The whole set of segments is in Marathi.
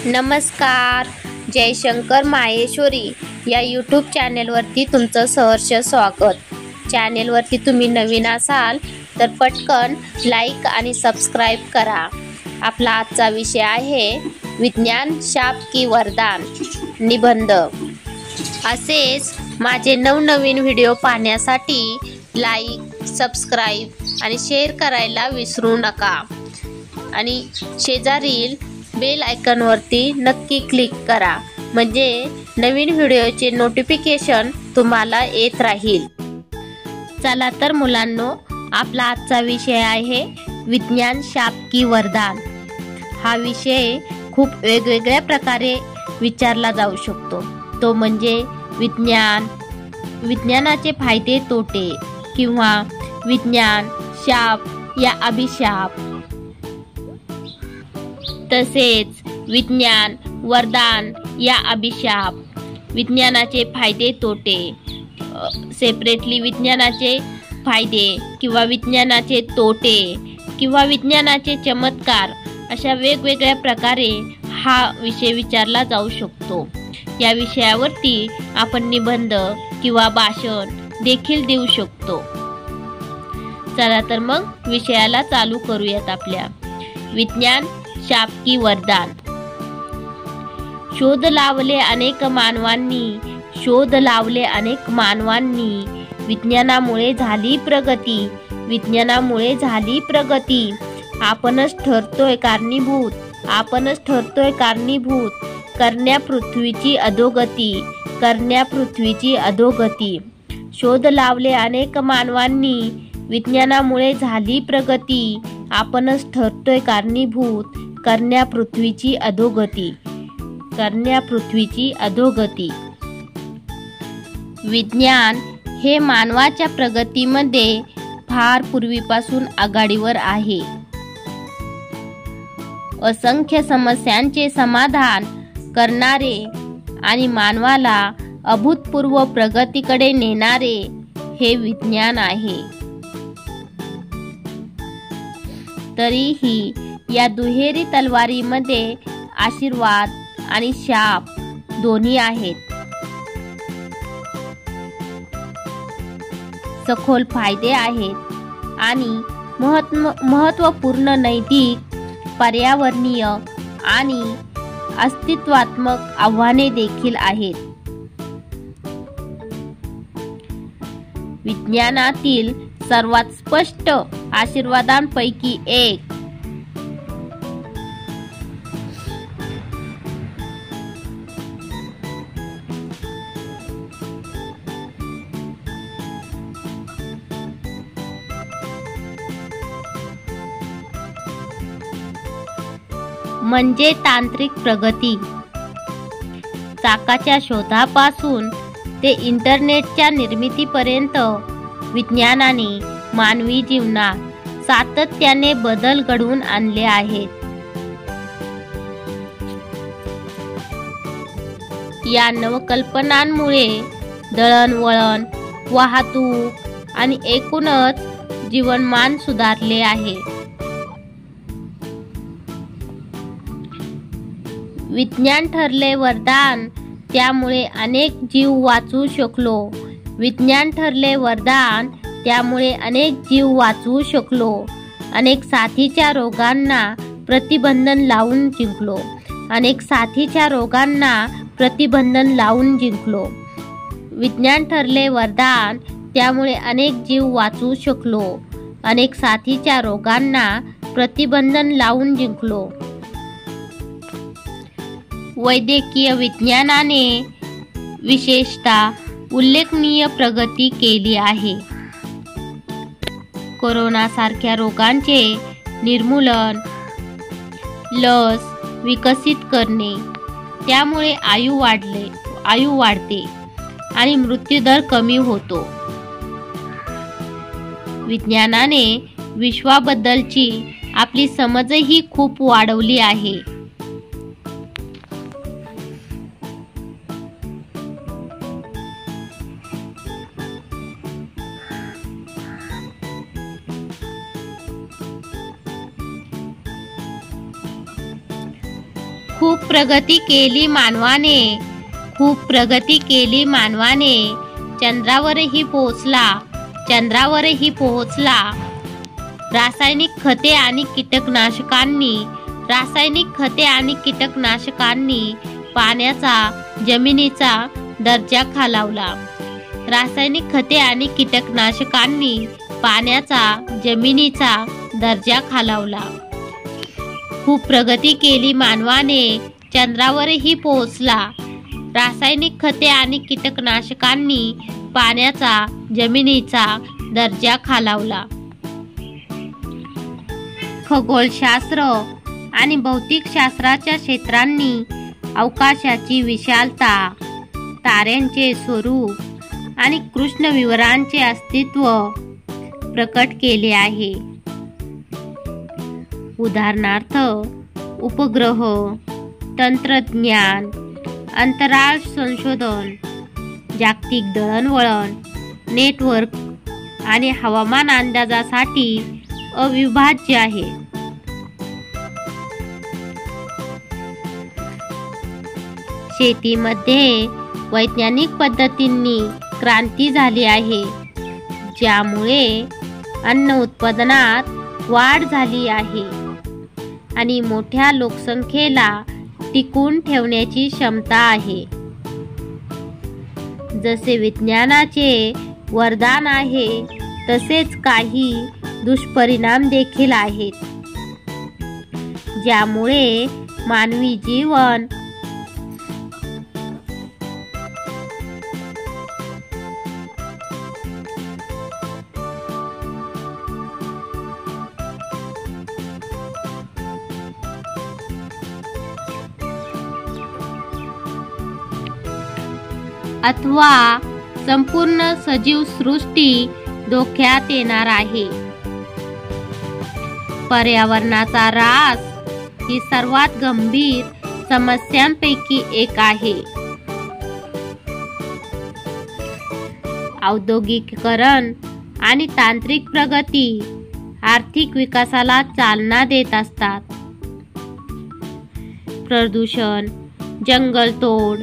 नमस्कार. जयशंकर माहेश्वरी या यूट्यूब चॅनेलवरती तुमचं सहर्ष स्वागत. चॅनेलवरती तुम्ही नवीन असाल तर पटकन लाईक आणि सबस्क्राईब करा. आपला आजचा विषय आहे विज्ञान शाप की वरदान निबंध. असेच माझे नवनवीन व्हिडिओ पाहण्यासाठी लाईक, सबस्क्राईब आणि शेअर करायला विसरू नका. आणि शेजारील बेल आयकॉनवरती नक्की क्लिक करा, म्हणजे नवीन व्हिडिओचे नोटिफिकेशन तुम्हाला येत राहील. चला तर मुलांनो, आपला आजचा विषय आहे विज्ञान शाप की वरदान. हा विषय खूप वेगवेगळ्या प्रकारे विचारला जाऊ शकतो. तो म्हणजे विज्ञानाचे फायदे तोटे किंवा विज्ञान शाप या अभिशाप. तसेच विज्ञान वरदान या अभिशाप. विज्ञानाचे फायदे तोटे सेपरेटली, विज्ञानाचे फायदे किंवा विज्ञानाचे तोटे किंवा विज्ञानाचे चमत्कार, अशा वेगवेगळ्या प्रकारे हा विषय विचारला जाऊ शकतो. या विषयावरती आपण निबंध किंवा भाषण देखील देऊ शकतो. चला तर मग विषयाला चालू करूयात. आपल्या विज्ञान शाप की वरदान. शोध लावले अनेक मानवांनी. विज्ञानामुळे झाली प्रगती. आपणच ठरतोय कारणीभूत करण्या पृथ्वीची अधोगती. शोध लावले अनेक मानवांनी. विज्ञानामुळे झाली प्रगती. आपणच ठरतोय कारणीभूत करण्या पृथ्वीची अधोगती. विज्ञान हे मानवाच्या प्रगतीमध्ये फार पूर्वीपासून आघाडीवर आहे. असंख्य समस्यांचे समाधान करणारे आणि मानवाला अभूतपूर्व प्रगतीकडे नेणारे हे विज्ञान आहे. तरीही या दुहेरी तलवारीमध्ये आशीर्वाद आणि शाप दोन्ही आहेत. सखोल फायदे आहेत आणि महत्त्वपूर्ण नैतिक, पर्यावरणीय आणि अस्तित्वात्मक आव्हाने देखील आहेत. विज्ञानातील सर्वात स्पष्ट आशीर्वादांपैकी एक म्हणजे तांत्रिक प्रगती. चाकाच्या शोधापासून ते इंटरनेटच्या निर्मितीपर्यंत विज्ञानाने मानवी जीवनात सातत्याने बदल घडवून आणले आहेत. या नवकल्पनांमुळे दळणवळण, वाहतूक आणि एकूणच जीवनमान सुधारले आहे. विज्ञान ठरले वरदान, त्यामुळे अनेक जीव वाचवू शकलो. अनेक साथीच्या रोगांना प्रतिबंधन लावून जिंकलो. विज्ञान ठरले वरदान, त्यामुळे अनेक जीव वाचवू शकलो. अनेक साथीच्या रोगांना प्रतिबंधन लावून जिंकलो. वैद्यकीय विज्ञानाने विशेषतः उल्लेखनीय प्रगती केली आहे. कोरोनासारख्या रोगांचे निर्मूलन, लस विकसित करणे, त्यामुळे आयु वाढते आणि मृत्यूदर कमी होतो. विज्ञानाने विश्वाबद्दलची आपली समजही खूप वाढवली आहे. खूप प्रगती केली मानवाने, खूप प्रगती केली मानवाने, चंद्रावरही पोहोचला, चंद्रावरही पोहोचला. रासायनिक खते आणि कीटकनाशकांनी, रासायनिक खते आणि कीटकनाशकांनी पाण्याचा, जमिनीचा दर्जा खालावला. रासायनिक खते आणि कीटकनाशकांनी पाण्याचा, जमिनीचा दर्जा खालावला. खूप प्रगती केली मानवाने, चंद्रावरही पोहोचला. रासायनिक खते आणि कीटकनाशकांनी पाण्याचा, जमिनीचा दर्जा खालावला. खगोलशास्त्र आणि भौतिकशास्त्राच्या क्षेत्रांनी अवकाशाची विशालता, ताऱ्यांचे स्वरूप आणि कृष्णविवरांचे अस्तित्व प्रकट केले आहे. उदाहरणार्थ उपग्रह, तंत्रज्ञान, अंतराळ संशोधन, जागतिक दळणवळण नेटवर्क आणि हवामान अंदाजासाठी अविभाज्य आहे. शेतीमध्ये वैज्ञानिक पद्धतींनी क्रांती झाली आहे, ज्यामुळे अन्न उत्पादनात वाढ झाली आहे आणि मोठ्या लोकसंख्येला टिकवून ठेवण्याची क्षमता आहे. जसे विज्ञानाचे वरदान आहे, तसेच काही दुष्परिणाम देखील आहेत, ज्यामुळे मानवी जीवन अथवा संपूर्ण सजीव सृष्टी धोक्यात येणार आहे. पर्यावरणाचा ऱ्हास ही सर्वात गंभीर समस्यांपैकी एक आहे. औद्योगिकीकरण आणि तांत्रिक प्रगती आर्थिक विकासाला चालना देत असतात. प्रदूषण, जंगलतोड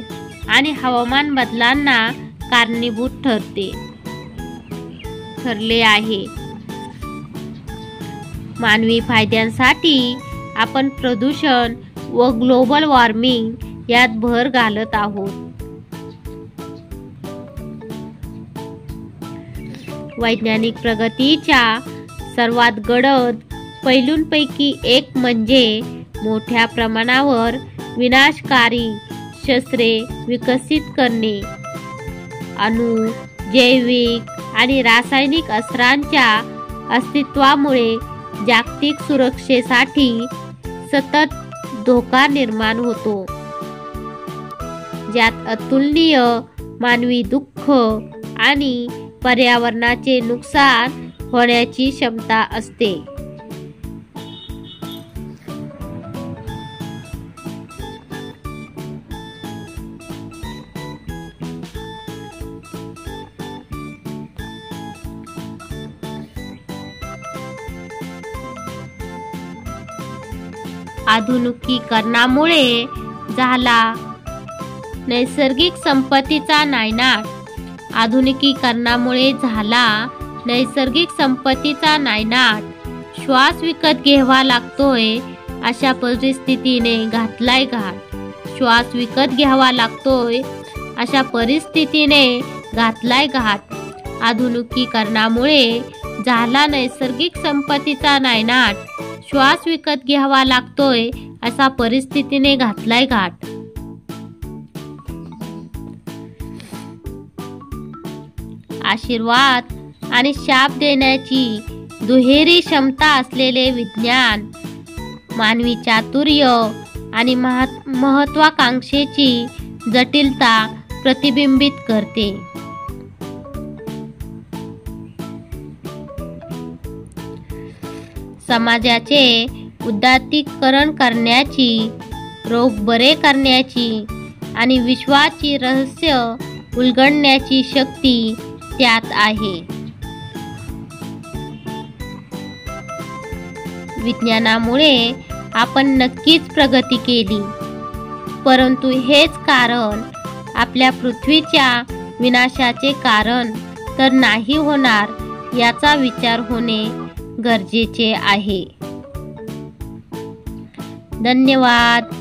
आणि हवामान बदलांना कारणीभूत ठरले आहे. मानवी फायद्यांसाठी आपण प्रदूषण व ग्लोबल वॉर्मिंग यात भर घालत आहोत. वैज्ञानिक प्रगतीच्या सर्वात गडद पैलूंपैकी एक म्हणजे मोठ्या प्रमाणावर विनाशकारी शस्त्रे विकसित करणे. अणु, जैविक आणि रासायनिक अस्त्रांच्या अस्तित्वामुळे जागतिक सुरक्षेसाठी सतत धोका निर्माण होतो, ज्यात अतुलनीय मानवी दुःख आणि पर्यावरणाचे नुकसान होण्याची क्षमता असते. आधुनिकीकरणामुळे झाला नैसर्गिक संपत्तीचा नायनाट. आधुनिकीकरणामुळे झाला नैसर्गिक संपत्तीचा नायनाट. श्वास विकत घ्यावा लागतोय अशा परिस्थितीने घातलाय घाट. श्वास विकत घ्यावा लागतोय अशा परिस्थितीने घातलाय घाट. आधुनिकीकरणामुळे झाला नैसर्गिक संपत्तीचा नायनाट. श्वास विकत घ्यावा लागतोय अशा परिस्थितीने घातलाय घाट. आशीर्वाद आणि शाप देण्याची दुहेरी क्षमता असलेले विज्ञान मानवी चातुर्य आणि महत्वाकांक्षेची जटिलता प्रतिबिंबित करते. समाजाचे उदात्तीकरण करण्याची, रोग बरे करण्याची आणि विश्वाची रहस्य उलगडण्याची शक्ती त्यात आहे. विज्ञानामुळे आपण नक्कीच प्रगती केली, परंतु हेच कारण आपल्या पृथ्वीच्या विनाशाचे कारण तर नाही होणार याचा विचार होणे गरजेचे आहे. धन्यवाद.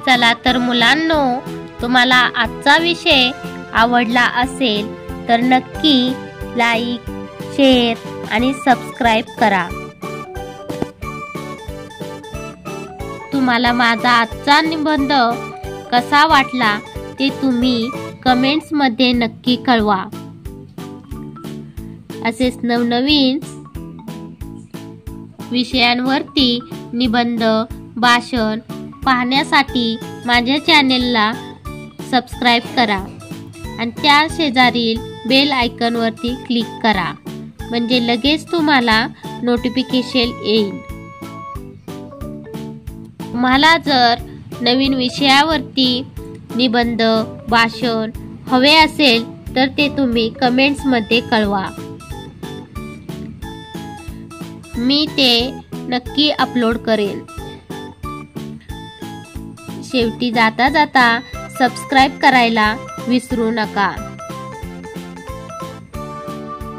चला तर मुलांनो, तुम्हाला आजचा विषय आवडला असेल तर नक्की लाईक, शेअर आणि सबस्क्राईब करा. तुम्हाला माझा आजचा निबंध कसा वाटला ते तुम्ही कमेंट्समध्ये नक्की कळवा. असेच नवनवीन विषयांवरती निबंध, भाषण पाहण्यासाठी माझ्या चॅनेलला सबस्क्राईब करा आणि त्या शेजारील बेल आयकॉनवरती क्लिक करा, म्हणजे लगेच तुम्हाला नोटिफिकेशन येईल. तुम्हाला जर नवीन विषयावरती निबंध, भाषण हवे असेल तर ते तुम्ही कमेंट्समध्ये कळवा. मी ते नक्की अपलोड करेन. शेवटी जाता जाता सबस्क्राईब करायला विसरू नका.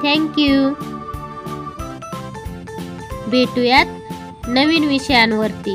थँक्यू. भेटूयात नवीन विषयांवरती.